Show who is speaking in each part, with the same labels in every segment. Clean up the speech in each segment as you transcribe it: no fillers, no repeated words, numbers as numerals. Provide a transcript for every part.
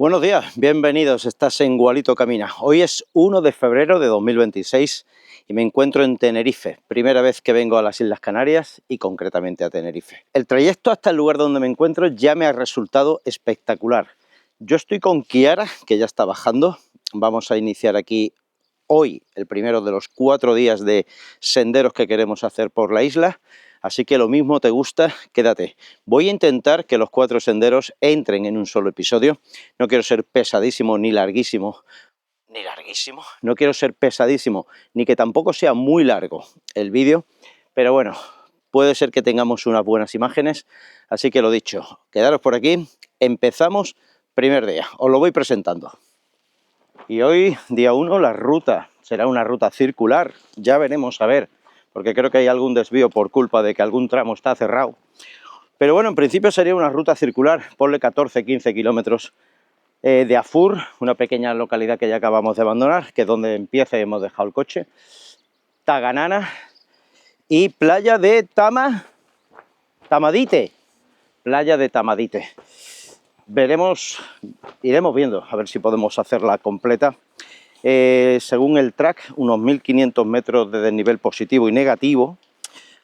Speaker 1: Buenos días, bienvenidos, estás en Gualito Camina. Hoy es 1 de febrero de 2026 y me encuentro en Tenerife. Primera vez que vengo a las Islas Canarias y concretamente a Tenerife. El trayecto hasta el lugar donde me encuentro ya me ha resultado espectacular. Yo estoy con Kiara, que ya está bajando. Vamos a iniciar aquí hoy el primero de los 4 días de senderos que queremos hacer por la isla. Así que lo mismo te gusta, quédate. Voy a intentar que los 4 senderos entren en un solo episodio. No quiero ser pesadísimo ni larguísimo. No quiero ser pesadísimo ni que tampoco sea muy largo el vídeo. Pero bueno, puede ser que tengamos unas buenas imágenes. Así que lo dicho, quedaros por aquí. Empezamos primer día. Os lo voy presentando. Y hoy, día 1, la ruta será una ruta circular. Ya veremos a ver, porque creo que hay algún desvío por culpa de que algún tramo está cerrado. Pero bueno, en principio sería una ruta circular, ponle 14-15 kilómetros de Afur, una pequeña localidad que ya acabamos de abandonar, que es donde empieza y hemos dejado el coche. Taganana y playa de Tamadite. Playa de Tamadite. Iremos viendo, a ver si podemos hacerla completa. Según el track, unos 1500 metros de desnivel positivo y negativo.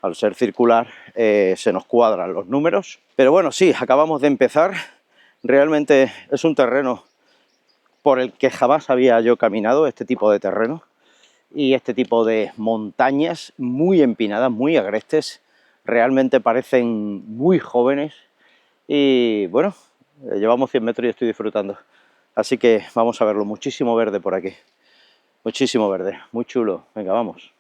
Speaker 1: Al ser circular se nos cuadran los números. Pero bueno, sí, acabamos de empezar. Realmente es un terreno por el que jamás había yo caminado, este tipo de terreno. Y este tipo de montañas muy empinadas, muy agrestes. Realmente parecen muy jóvenes. Y bueno, llevamos 100 metros y estoy disfrutando. Así que vamos a verlo. Muchísimo verde por aquí. Muchísimo verde. Muy chulo. Venga, vamos.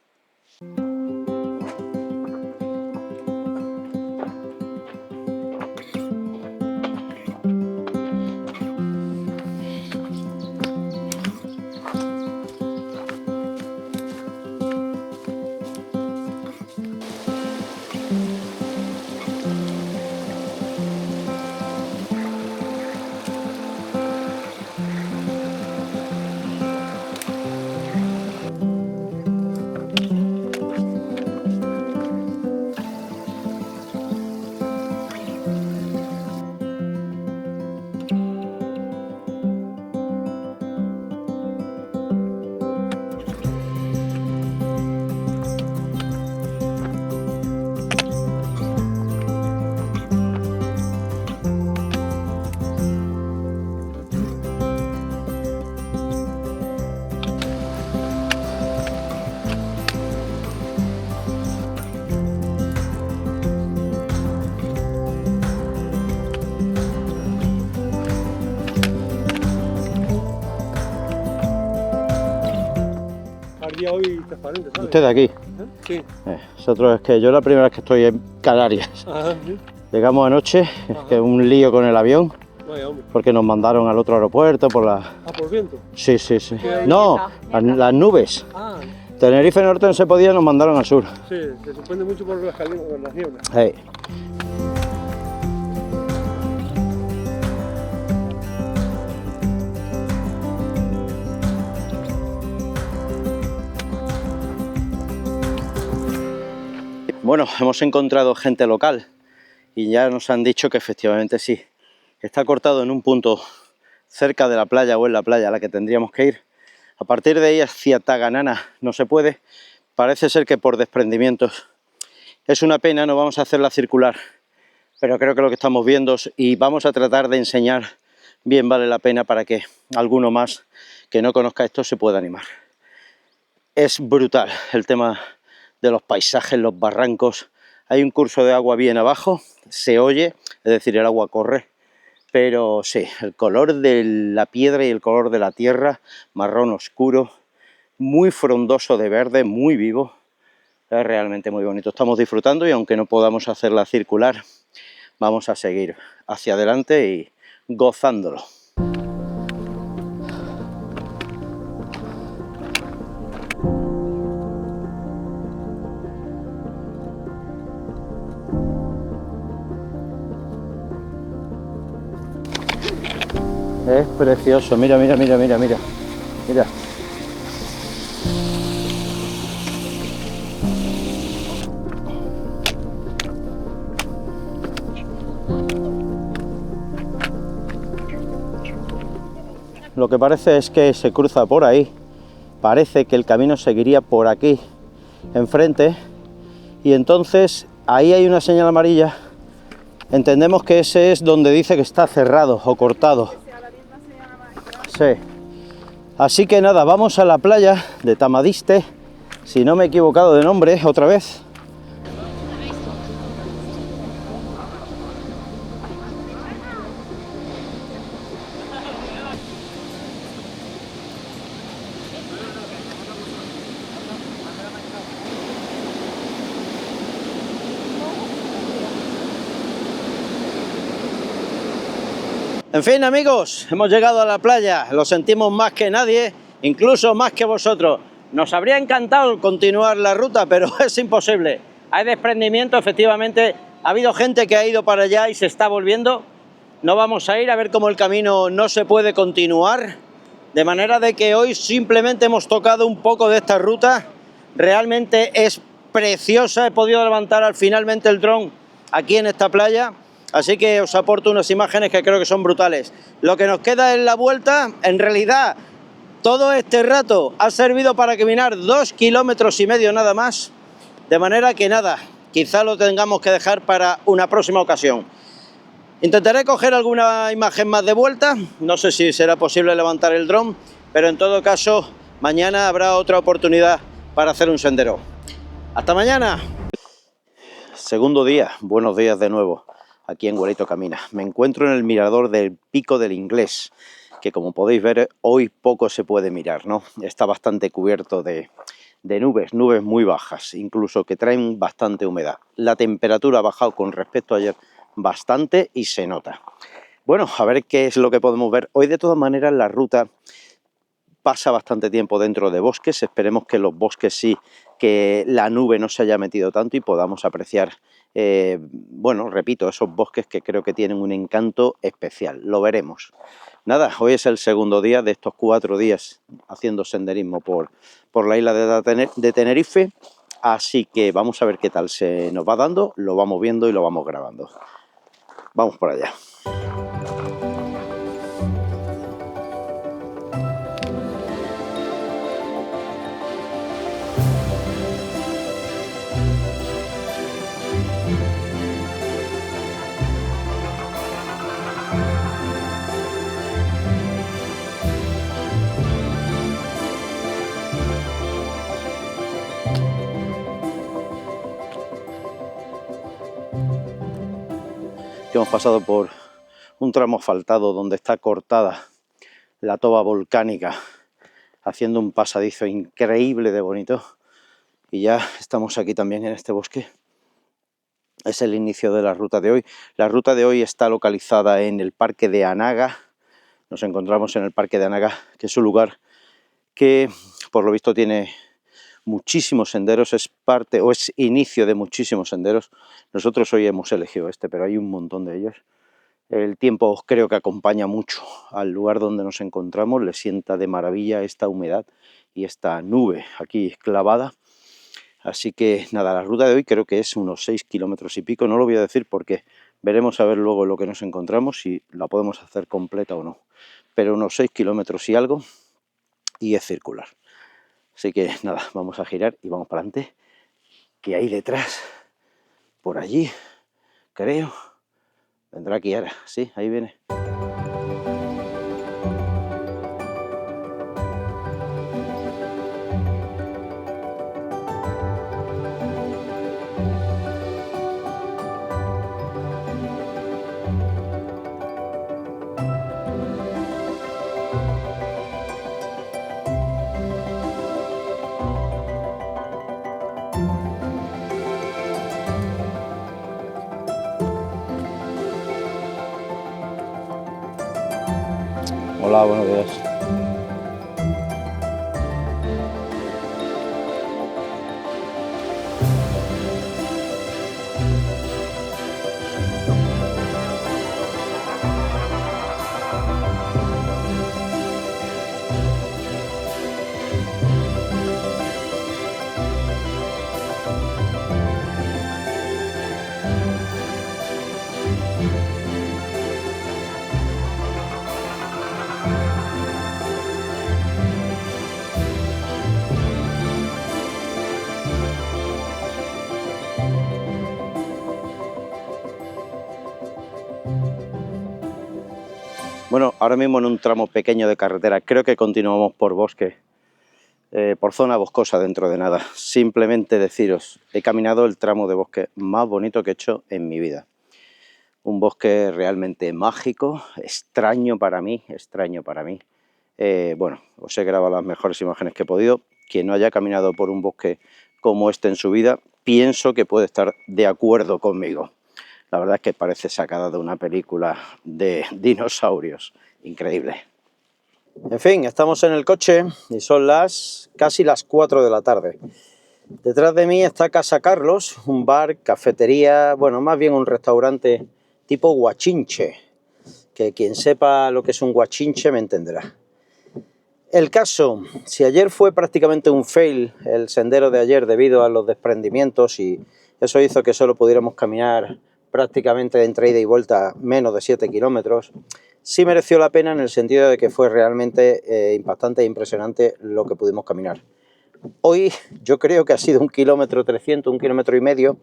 Speaker 2: Hoy transparente, ¿sabes?
Speaker 1: ¿Usted de aquí?
Speaker 2: Sí.
Speaker 1: Nosotros es que yo la primera vez que estoy en Canarias.
Speaker 2: Ajá, sí.
Speaker 1: Llegamos anoche, es que un lío con el avión,
Speaker 2: Vaya, hombre.
Speaker 1: porque nos mandaron al otro aeropuerto por la...
Speaker 2: Ah, por viento.
Speaker 1: Sí, sí, sí.
Speaker 2: ¿Qué?
Speaker 1: No, las nubes.
Speaker 2: Ah,
Speaker 1: Tenerife Norte no se podía, nos mandaron al sur.
Speaker 2: sí, se suspende mucho por las nieblas.
Speaker 1: Hey. Bueno, hemos encontrado gente local y ya nos han dicho que efectivamente sí, está cortado en un punto cerca de la playa o en la playa a la que tendríamos que ir. A partir de ahí hacia Taganana no se puede, parece ser que por desprendimientos. Es una pena, no vamos a hacerla circular, pero creo que lo que estamos viendo y vamos a tratar de enseñar bien vale la pena para que alguno más que no conozca esto se pueda animar. Es brutal el tema de los paisajes, los barrancos. Hay un curso de agua bien abajo, se oye, es decir, el agua corre, pero sí, el color de la piedra y el color de la tierra, marrón oscuro, muy frondoso de verde, muy vivo, es realmente muy bonito. Estamos disfrutando y aunque no podamos hacerla circular, vamos a seguir hacia adelante y gozándolo. Es precioso, mira, mira, mira, mira, mira. Mira. lo que parece es que se cruza por ahí. Parece que el camino seguiría por aquí enfrente, y entonces ahí hay una señal amarilla. Entendemos que ese es donde dice que está cerrado o cortado. Sí. Así que nada, vamos a la playa de Tamadiste, si no me he equivocado de nombre otra vez. En fin, amigos, hemos llegado a la playa, lo sentimos más que nadie, incluso más que vosotros. Nos habría encantado continuar la ruta, pero es imposible. Hay desprendimiento, efectivamente, ha habido gente que ha ido para allá y se está volviendo. No vamos a ir, a ver cómo el camino no se puede continuar, de manera de que hoy simplemente hemos tocado un poco de esta ruta. Realmente es preciosa, he podido levantar finalmente el dron aquí en esta playa. Así que os aporto unas imágenes que creo que son brutales. Lo que nos queda en la vuelta, en realidad, todo este rato ha servido para caminar 2,5 kilómetros nada más. De manera que nada, quizá lo tengamos que dejar para una próxima ocasión. Intentaré coger alguna imagen más de vuelta. No sé si será posible levantar el dron, pero en todo caso, mañana habrá otra oportunidad para hacer un sendero. ¡Hasta mañana! Segundo día, buenos días de nuevo. Aquí en Gualito Camina. Me encuentro en el mirador del Pico del Inglés, que como podéis ver hoy poco se puede mirar, ¿no? Está bastante cubierto de nubes muy bajas, incluso que traen bastante humedad. La temperatura ha bajado con respecto a ayer bastante y se nota. Bueno, a ver qué es lo que podemos ver. Hoy de todas maneras la ruta pasa bastante tiempo dentro de bosques. Esperemos que los bosques sí, que la nube no se haya metido tanto y podamos apreciar bueno, repito, esos bosques que creo que tienen un encanto especial. Lo veremos. Nada, hoy es el segundo día de estos 4 días haciendo senderismo por la isla de Tenerife, así que vamos a ver qué tal se nos va dando, lo vamos viendo y lo vamos grabando. Vamos por allá. Hemos pasado por un tramo asfaltado donde está cortada la toba volcánica, haciendo un pasadizo increíble de bonito, y ya estamos aquí también en este bosque. Es el inicio de la ruta de hoy. La ruta de hoy está localizada en el Parque de Anaga. Nos encontramos en el Parque de Anaga, que es un lugar que por lo visto tiene muchísimos senderos, es parte o es inicio de muchísimos senderos. Nosotros hoy hemos elegido este, pero hay un montón de ellos. El tiempo creo que acompaña mucho al lugar donde nos encontramos, le sienta de maravilla esta humedad y esta nube aquí clavada. Así que nada, la ruta de hoy creo que es unos 6 kilómetros y pico, no lo voy a decir porque veremos a ver luego lo que nos encontramos, si la podemos hacer completa o no. Pero unos 6 kilómetros y algo, y es circular. Así que nada, vamos a girar y vamos para adelante, que ahí detrás, por allí, creo, vendrá Kiara. Sí, ahí viene. Hola, buenos días. Bueno, ahora mismo en un tramo pequeño de carretera, creo que continuamos por bosque, por zona boscosa dentro de nada. Simplemente deciros, he caminado el tramo de bosque más bonito que he hecho en mi vida. Un bosque realmente mágico, extraño para mí, extraño para mí. Bueno, os he grabado las mejores imágenes que he podido. Quien no haya caminado por un bosque como este en su vida, pienso que puede estar de acuerdo conmigo. La verdad es que parece sacada de una película de dinosaurios. Increíble. En fin, estamos en el coche y son casi las 4 de la tarde. Detrás de mí está Casa Carlos, un bar, cafetería, bueno, más bien un restaurante tipo guachinche, que quien sepa lo que es un guachinche me entenderá. El caso, si ayer fue prácticamente un fail el sendero de ayer debido a los desprendimientos y eso hizo que solo pudiéramos caminar prácticamente entre ida y vuelta menos de 7 kilómetros, sí mereció la pena en el sentido de que fue realmente impactante e impresionante lo que pudimos caminar. Hoy yo creo que ha sido 1,3 kilómetros, 1,5 kilómetros.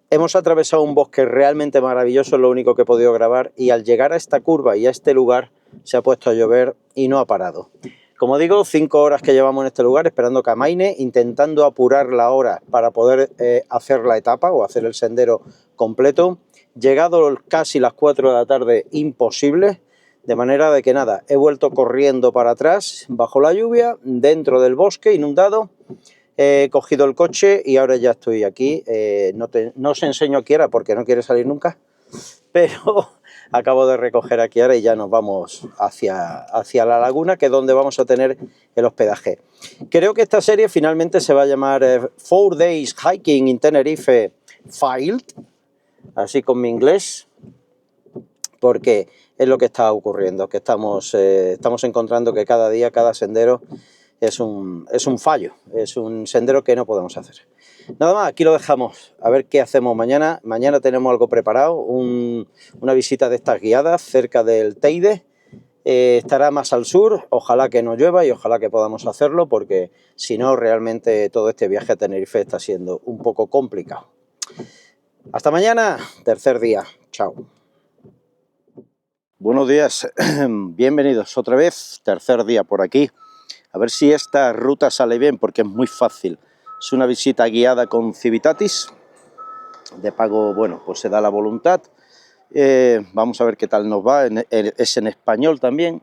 Speaker 1: Hemos atravesado un bosque realmente maravilloso, es lo único que he podido grabar, y al llegar a esta curva y a este lugar se ha puesto a llover y no ha parado. Como digo, 5 horas que llevamos en este lugar esperando que amaine, intentando apurar la hora para poder hacer la etapa o hacer el sendero completo. Llegado casi las 4 de la tarde, imposible, de manera de que nada, he vuelto corriendo para atrás, bajo la lluvia, dentro del bosque inundado. He cogido el coche y ahora ya estoy aquí. No os enseño a Kiara porque no quiere salir nunca, pero acabo de recoger a Kiara y ya nos vamos hacia la laguna, que es donde vamos a tener el hospedaje. Creo que esta serie finalmente se va a llamar 4 Days Hiking in Tenerife Failed, así con mi inglés, porque es lo que está ocurriendo, que estamos encontrando que cada día, cada sendero es un fallo, es un sendero que no podemos hacer. Nada más, aquí lo dejamos, a ver qué hacemos mañana. Mañana tenemos algo preparado, una visita de estas guiadas cerca del Teide. Estará más al sur, ojalá que no llueva y ojalá que podamos hacerlo, porque si no, realmente todo este viaje a Tenerife está siendo un poco complicado. Hasta mañana, tercer día, chao. Buenos días, bienvenidos otra vez, tercer día por aquí. A ver si esta ruta sale bien, porque es muy fácil. Es una visita guiada con Civitatis. De pago, bueno, pues se da la voluntad. Vamos a ver qué tal nos va. Es en español también.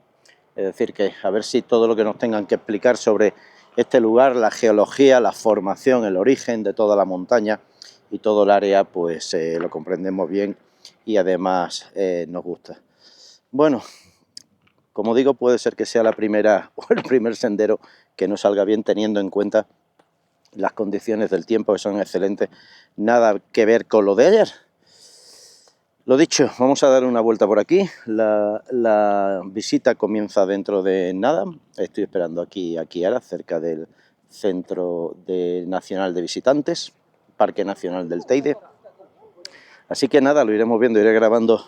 Speaker 1: Es decir, que a ver si todo lo que nos tengan que explicar sobre este lugar, la geología, la formación, el origen de toda la montaña y todo el área, pues lo comprendemos bien y además nos gusta. Bueno, como digo, puede ser que sea la primera o el primer sendero que no salga bien, teniendo en cuenta las condiciones del tiempo, que son excelentes. Nada que ver con lo de ayer. Lo dicho, vamos a dar una vuelta por aquí. La visita comienza dentro de nada. Estoy esperando aquí a Kiara, cerca del Centro Nacional de Visitantes, Parque Nacional del Teide. Así que nada, lo iremos viendo, iré grabando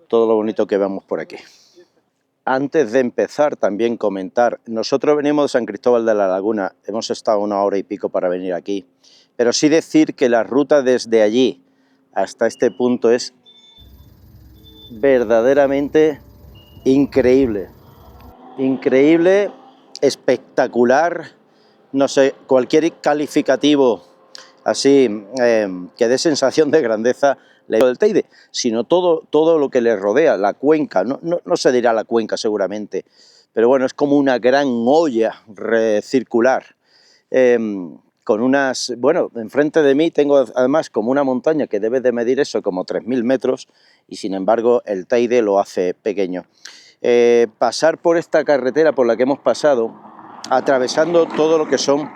Speaker 1: todo lo bonito que veamos por aquí. Antes de empezar, también comentar, nosotros venimos de San Cristóbal de la Laguna, hemos estado 1 hora y pico para venir aquí, pero sí decir que la ruta desde allí hasta este punto es verdaderamente increíble, increíble, espectacular, no sé, cualquier calificativo así que dé sensación de grandeza del Teide, sino todo lo que le rodea, la cuenca, no se dirá la cuenca seguramente, pero bueno, es como una gran olla circular, con unas, bueno, enfrente de mí tengo además como una montaña que debe de medir eso, como 3.000 metros, y sin embargo el Teide lo hace pequeño. Pasar por esta carretera por la que hemos pasado, atravesando todo lo que son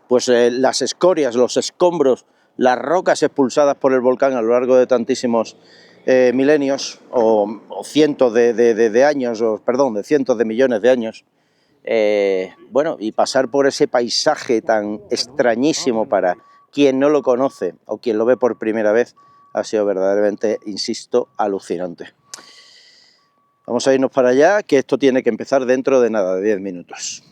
Speaker 1: pues las escorias, los escombros, las rocas expulsadas por el volcán a lo largo de tantísimos milenios o cientos de años, perdón, de cientos de millones de años. Bueno, y pasar por ese paisaje tan extrañísimo para quien no lo conoce o quien lo ve por primera vez ha sido verdaderamente, insisto, alucinante. Vamos a irnos para allá, que esto tiene que empezar dentro de nada, de 10 minutos.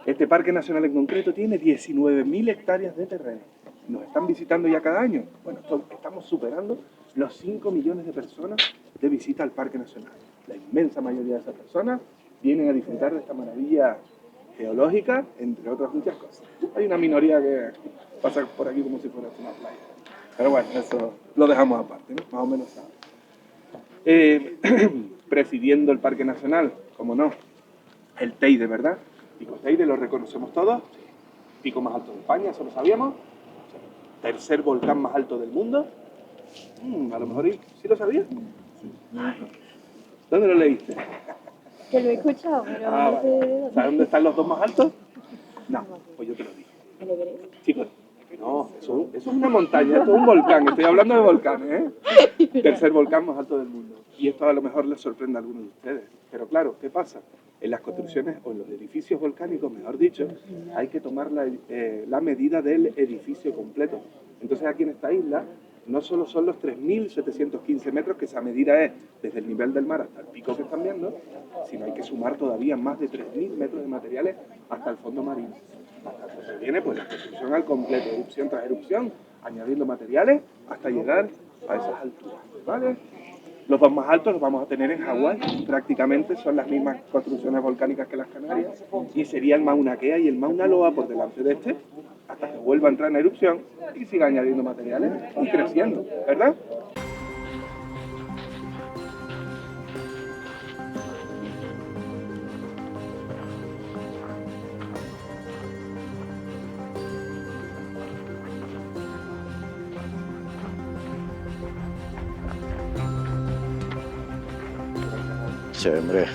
Speaker 2: Este parque nacional en concreto tiene 19.000 hectáreas de terreno. Nos están visitando ya cada año. Bueno, estamos superando los 5 millones de personas de visita al Parque Nacional. La inmensa mayoría de esas personas vienen a disfrutar de esta maravilla geológica, entre otras muchas cosas. Hay una minoría que pasa por aquí como si fuera una playa. Pero bueno, eso lo dejamos aparte, ¿no? Más o menos sabe. Presidiendo el Parque Nacional, como no, el Teide, ¿verdad? Pico Teide, lo reconocemos todos. Pico más alto de España, eso lo sabíamos. Tercer volcán más alto del mundo. A lo mejor sí lo sabías. ¿Dónde lo leíste?
Speaker 3: Que lo he escuchado, pero
Speaker 2: Vale. ¿Sabes dónde están los dos más altos? No, pues yo te lo digo.
Speaker 3: ¿El Everest?
Speaker 2: Chicos, no, eso es una montaña, esto es un volcán, estoy hablando de volcanes, ¿eh? Tercer volcán más alto del mundo. Y esto a lo mejor les sorprende a algunos de ustedes. Pero claro, ¿qué pasa? En las construcciones, o en los edificios volcánicos, mejor dicho, hay que tomar la medida del edificio completo. Entonces aquí en esta isla, no solo son los 3.715 metros, que esa medida es desde el nivel del mar hasta el pico que están viendo, sino hay que sumar todavía más de 3.000 metros de materiales hasta el fondo marino. Hasta que se viene pues la construcción al completo, erupción tras erupción, añadiendo materiales hasta llegar a esas alturas, ¿vale? Los dos más altos los vamos a tener en Hawái, prácticamente son las mismas construcciones volcánicas que las Canarias, y sería el Mauna Kea y el Mauna Loa por delante de este, hasta que vuelva a entrar en erupción y siga añadiendo materiales y creciendo, ¿verdad?
Speaker 1: Sí, hombre.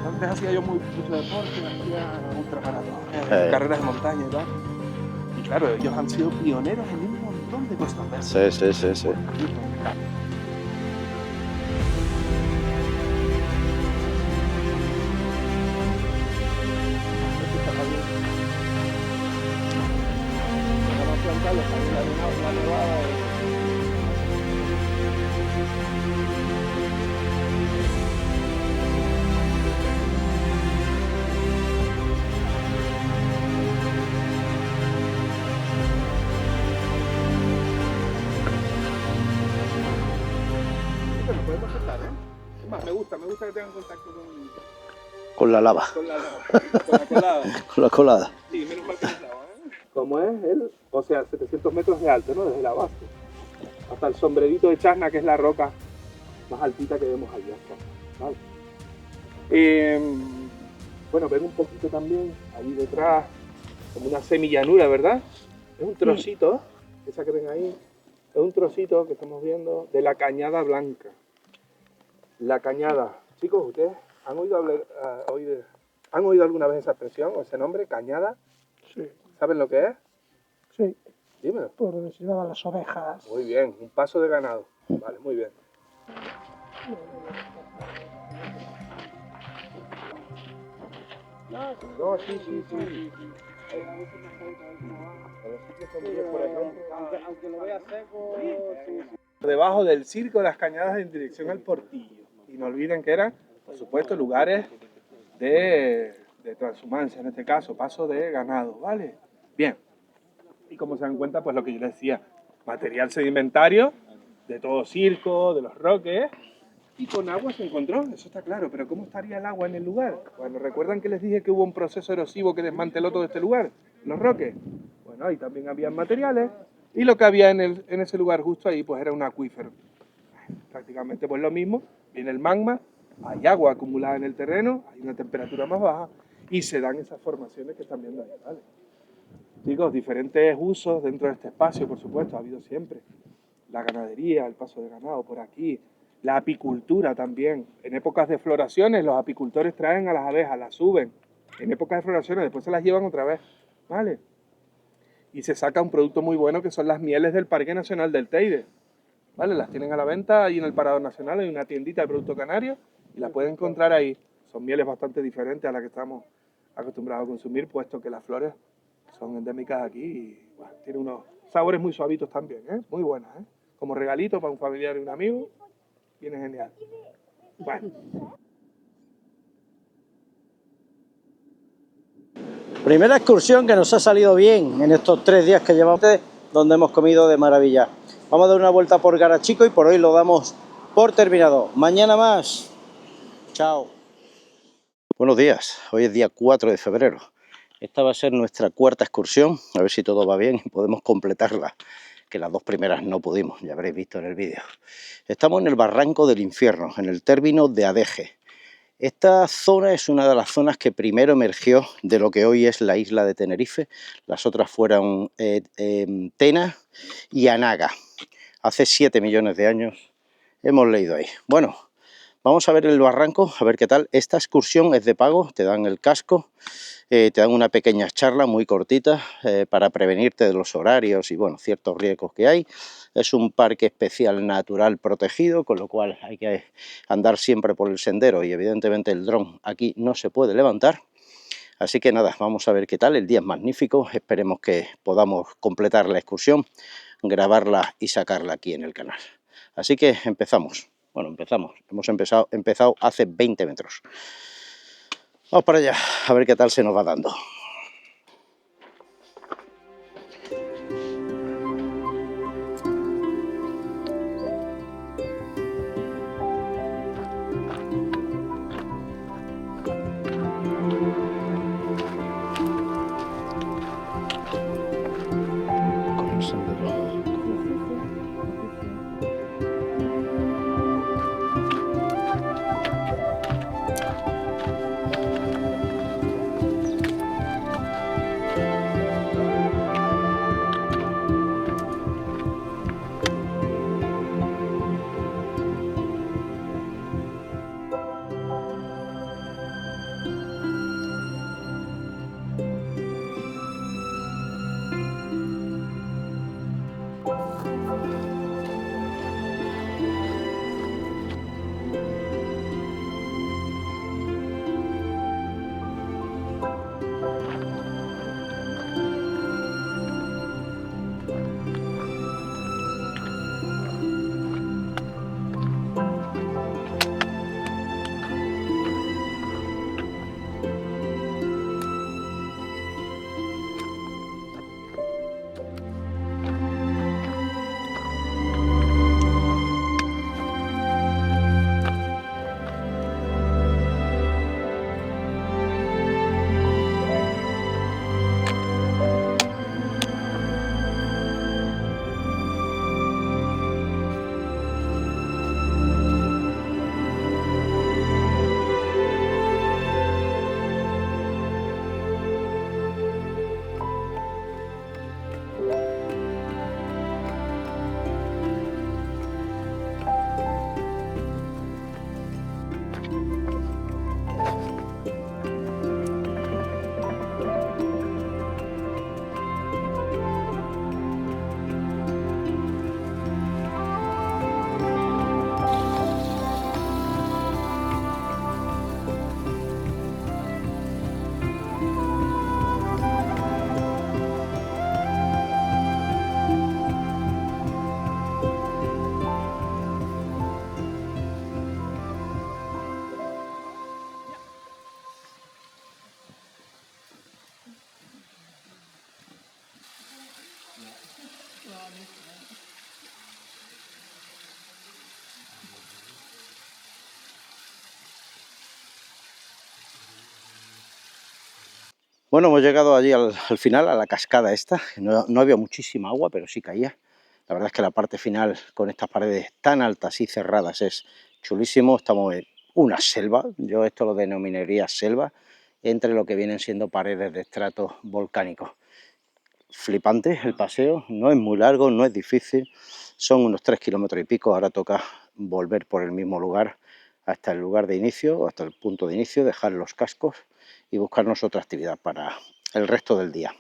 Speaker 2: Antes hacía yo mucho deporte, hacía ultramaratones, carreras de montaña y tal. Y claro, ellos han sido pioneros en un montón de cosas.
Speaker 1: Sí.
Speaker 2: Lo podemos aceptar, ¿eh? Es más, me gusta que tengan contacto
Speaker 1: Con la lava,
Speaker 2: con la colada.
Speaker 1: con la colada.
Speaker 2: Sí, menos mal que no es lava, ¿eh? Como es él, o sea, 700 metros de alto, ¿no? Desde la base hasta el sombrerito de Chasna, que es la roca más altita que vemos allá. ¿Vale? Bueno, ven un poquito también ahí detrás, como una semillanura, ¿verdad? Es un trocito, esa que ven ahí, es un trocito que estamos viendo de la Cañada Blanca. La Cañada. Chicos, ¿ustedes han oído alguna vez esa expresión o ese nombre, Cañada?
Speaker 4: Sí,
Speaker 2: ¿Saben lo que es?
Speaker 4: sí,
Speaker 2: Dímelo.
Speaker 4: por donde se llevaban las ovejas.
Speaker 2: Muy bien, un paso de ganado. Vale, muy bien. No, sí. Aunque lo veas seco, debajo del Circo de las Cañadas en dirección al Portillo. Y no olviden que eran, por supuesto, lugares de transhumancia, en este caso, paso de ganado, ¿vale? Bien. Y como se dan cuenta, pues lo que yo les decía, material sedimentario de todo circo, de los roques, y con agua se encontró, eso está claro, pero ¿cómo estaría el agua en el lugar? Bueno, ¿recuerdan que les dije que hubo un proceso erosivo que desmanteló todo este lugar? Los roques. Bueno, ahí también había materiales, y lo que había en ese lugar justo ahí, pues era un acuífero. Prácticamente pues lo mismo, viene el magma, hay agua acumulada en el terreno, hay una temperatura más baja, y se dan esas formaciones que están viendo ahí, ¿vale? Chicos, diferentes usos dentro de este espacio, por supuesto, ha habido siempre. La ganadería, el paso de ganado por aquí, la apicultura también. En épocas de floraciones, los apicultores traen a las abejas, las suben. En épocas de floraciones, después se las llevan otra vez, ¿vale? Y se saca un producto muy bueno que son las mieles del Parque Nacional del Teide, ¿vale? Las tienen a la venta ahí en el Parador Nacional, hay una tiendita de productos canarios y las pueden encontrar ahí. Son mieles bastante diferentes a las que estamos acostumbrados a consumir, puesto que las flores son endémicas aquí y bueno, tienen unos sabores muy suavitos también, ¿eh? Muy buenas, ¿eh? Como regalito para un familiar y un amigo, viene genial. Bueno.
Speaker 1: Primera excursión que nos ha salido bien en estos 3 días que llevamos. donde hemos comido de maravilla. Vamos a dar una vuelta por Garachico y por hoy lo damos por terminado. Mañana más. Chao. Buenos días, hoy es día 4 de febrero. Esta va a ser nuestra cuarta excursión, a ver si todo va bien y podemos completarla, que las dos primeras no pudimos, ya habréis visto en el vídeo. Estamos en el Barranco del Infierno, en el término de Adeje. Esta zona es una de las zonas que primero emergió de lo que hoy es la isla de Tenerife. Las otras fueron Tena y Anaga. Hace 7 millones de años hemos leído ahí. Bueno, vamos a ver el barranco, a ver qué tal. Esta excursión es de pago, te dan el casco, te dan una pequeña charla muy cortita para prevenirte de los horarios y bueno, ciertos riesgos que hay. Es un parque especial natural protegido, con lo cual hay que andar siempre por el sendero y evidentemente el dron aquí no se puede levantar. Así que nada, vamos a ver qué tal. El día es magnífico, esperemos que podamos completar la excursión, grabarla y sacarla aquí en el canal. Así que empezamos. Bueno, hemos empezado hace 20 metros. Vamos para allá, a ver qué tal se nos va dando. Con el sendero. Bueno, hemos llegado allí al final, a la cascada esta. No había muchísima agua, pero sí caía. La verdad es que la parte final, con estas paredes tan altas y cerradas, es chulísimo. Estamos en una selva, yo esto lo denominaría selva, entre lo que vienen siendo paredes de estratos volcánicos. Flipante el paseo, no es muy largo, no es difícil, son unos 3 kilómetros y pico. Ahora toca volver por el mismo lugar hasta el lugar de inicio, hasta el punto de inicio, dejar los cascos y buscarnos otra actividad para el resto del día.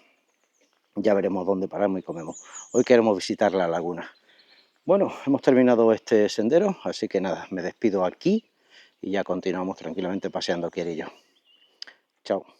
Speaker 1: Ya veremos dónde paramos y comemos. Hoy queremos visitar la laguna. Bueno, hemos terminado este sendero, así que nada, me despido aquí y ya continuamos tranquilamente paseando Kier y yo. Chao.